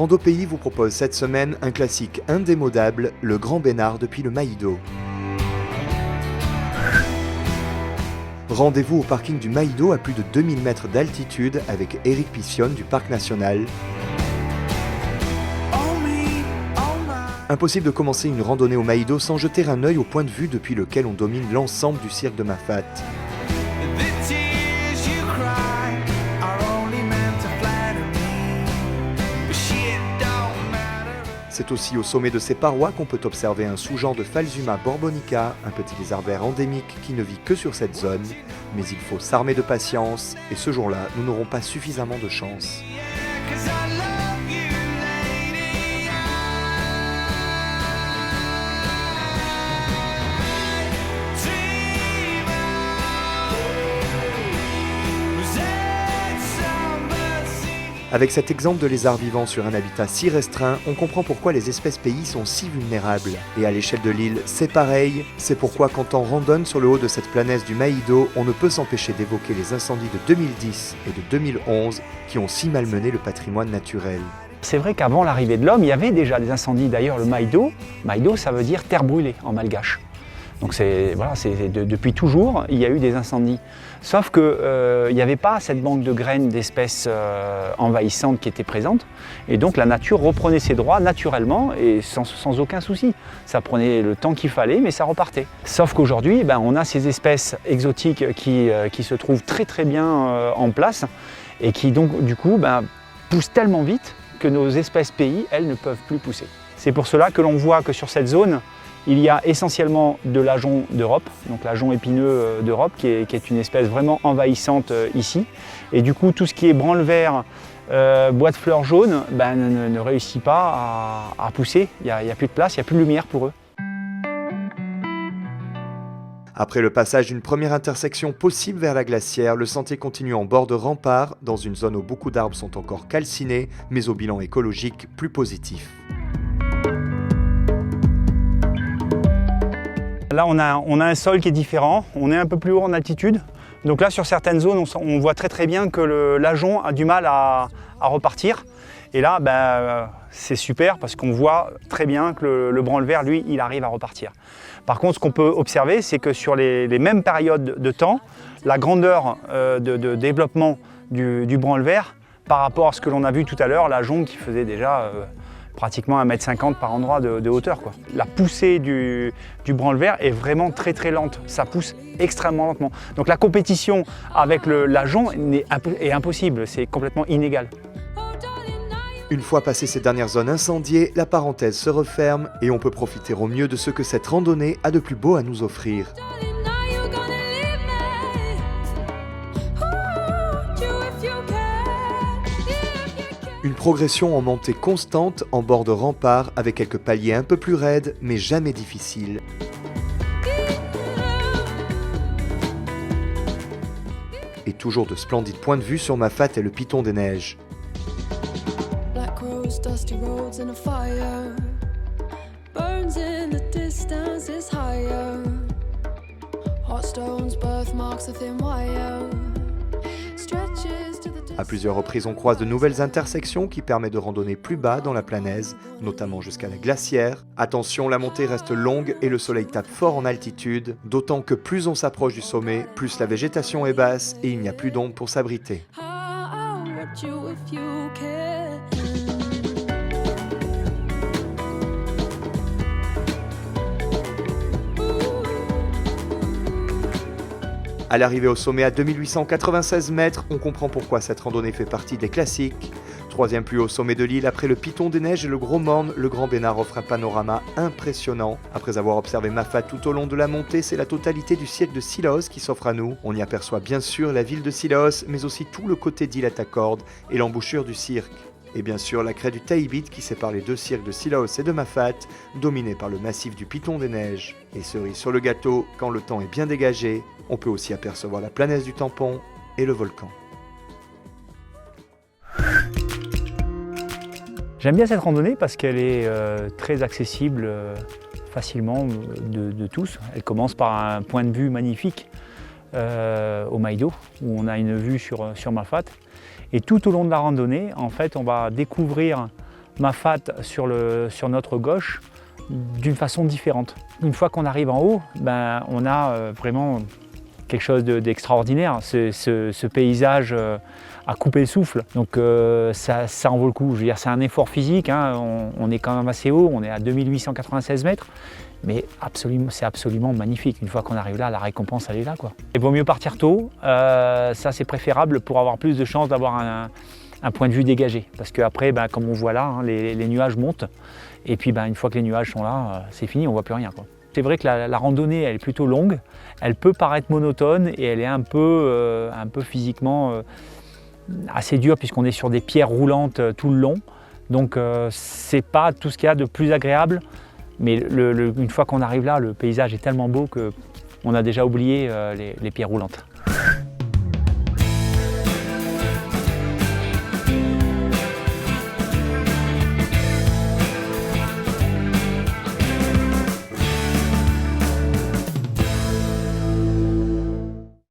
Rando Pays vous propose cette semaine un classique indémodable, le Grand Bénard depuis le Maïdo. Rendez-vous au parking du Maïdo à plus de 2000 mètres d'altitude avec Éric Pissionne du Parc National. Impossible de commencer une randonnée au Maïdo sans jeter un œil au point de vue depuis lequel on domine l'ensemble du cirque de Mafate. C'est aussi au sommet de ces parois qu'on peut observer un sous-genre de Phallzuma borbonica, un petit lézard vert endémique qui ne vit que sur cette zone. Mais il faut s'armer de patience, et ce jour-là, nous n'aurons pas suffisamment de chance. Avec cet exemple de lézard vivant sur un habitat si restreint, on comprend pourquoi les espèces pays sont si vulnérables. Et à l'échelle de l'île, c'est pareil. C'est pourquoi quand on randonne sur le haut de cette planaise du Maïdo, on ne peut s'empêcher d'évoquer les incendies de 2010 et de 2011 qui ont si malmené le patrimoine naturel. C'est vrai qu'avant l'arrivée de l'homme, il y avait déjà des incendies. D'ailleurs, le Maïdo, ça veut dire terre brûlée en malgache. Donc depuis toujours, il y a eu des incendies. Sauf qu'il n'y avait pas cette banque de graines d'espèces envahissantes qui étaient présentes. Et donc la nature reprenait ses droits naturellement et sans aucun souci. Ça prenait le temps qu'il fallait, mais ça repartait. Sauf qu'aujourd'hui, on a ces espèces exotiques qui se trouvent très très bien en place et qui donc du coup poussent tellement vite que nos espèces pays, elles, ne peuvent plus pousser. C'est pour cela que l'on voit que sur cette zone, il y a essentiellement de l'ajon d'Europe, donc l'ajon épineux d'Europe, qui est une espèce vraiment envahissante ici. Et du coup, tout ce qui est branle-vert, bois de fleurs jaunes, ne réussit pas à pousser. Il n'y a plus de place, il n'y a plus de lumière pour eux. Après le passage d'une première intersection possible vers la glacière, le sentier continue en bord de rempart, dans une zone où beaucoup d'arbres sont encore calcinés, mais au bilan écologique plus positif. Là, on a un sol qui est différent, on est un peu plus haut en altitude. Donc là, sur certaines zones, on voit très très bien que l'ajon a du mal à repartir. Et là, c'est super parce qu'on voit très bien que le branle-vert, lui, il arrive à repartir. Par contre, ce qu'on peut observer, c'est que sur les mêmes périodes de temps, la grandeur de développement du branle-vert, par rapport à ce que l'on a vu tout à l'heure, l'ajon qui faisait déjà pratiquement 1,50 m par endroit de hauteur, quoi. La poussée du branle-vert est vraiment très très lente, ça pousse extrêmement lentement. Donc la compétition avec l'ajon est impossible, c'est complètement inégal. Une fois passées ces dernières zones incendiées, la parenthèse se referme et on peut profiter au mieux de ce que cette randonnée a de plus beau à nous offrir. Une progression en montée constante en bord de rempart avec quelques paliers un peu plus raides mais jamais difficiles. Et toujours de splendides points de vue sur Mafate et le Piton des Neiges. À plusieurs reprises, on croise de nouvelles intersections qui permettent de randonner plus bas dans la planaise, notamment jusqu'à la glacière. Attention, la montée reste longue et le soleil tape fort en altitude, d'autant que plus on s'approche du sommet, plus la végétation est basse et il n'y a plus d'ombre pour s'abriter. À l'arrivée au sommet à 2896 mètres, on comprend pourquoi cette randonnée fait partie des classiques. Troisième plus haut sommet de l'île après le Piton des Neiges et le Gros Morne, le Grand Bénard offre un panorama impressionnant. Après avoir observé Mafate tout au long de la montée, c'est la totalité du cirque de Cilaos qui s'offre à nous. On y aperçoit bien sûr la ville de Cilaos, mais aussi tout le côté d'île à Taccorde et l'embouchure du cirque. Et bien sûr la crête du Taïbit qui sépare les deux cirques de Cilaos et de Mafate, dominé par le massif du Piton des Neiges. Et cerise sur le gâteau, quand le temps est bien dégagé, on peut aussi apercevoir la planaise du Tampon et le volcan. J'aime bien cette randonnée parce qu'elle est très accessible facilement de tous. Elle commence par un point de vue magnifique au Maïdo, où on a une vue sur Mafate. Et tout au long de la randonnée, en fait, on va découvrir Mafat sur notre gauche d'une façon différente. Une fois qu'on arrive en haut, ben, on a vraiment quelque chose d'extraordinaire. Ce paysage à couper le souffle, donc ça en vaut le coup. Je veux dire, c'est un effort physique, hein. On est quand même assez haut, on est à 2896 mètres, mais c'est absolument magnifique. Une fois qu'on arrive là, la récompense elle est là, quoi. Il vaut mieux partir tôt, ça c'est préférable pour avoir plus de chances d'avoir un point de vue dégagé, parce qu'après, ben, comme on voit là, hein, les nuages montent, et puis ben, une fois que les nuages sont là, c'est fini, on ne voit plus rien, quoi. C'est vrai que la randonnée elle est plutôt longue, elle peut paraître monotone et elle est un peu physiquement assez dure puisqu'on est sur des pierres roulantes tout le long. Donc c'est pas tout ce qu'il y a de plus agréable, mais une fois qu'on arrive là, le paysage est tellement beau qu'on a déjà oublié les pierres roulantes.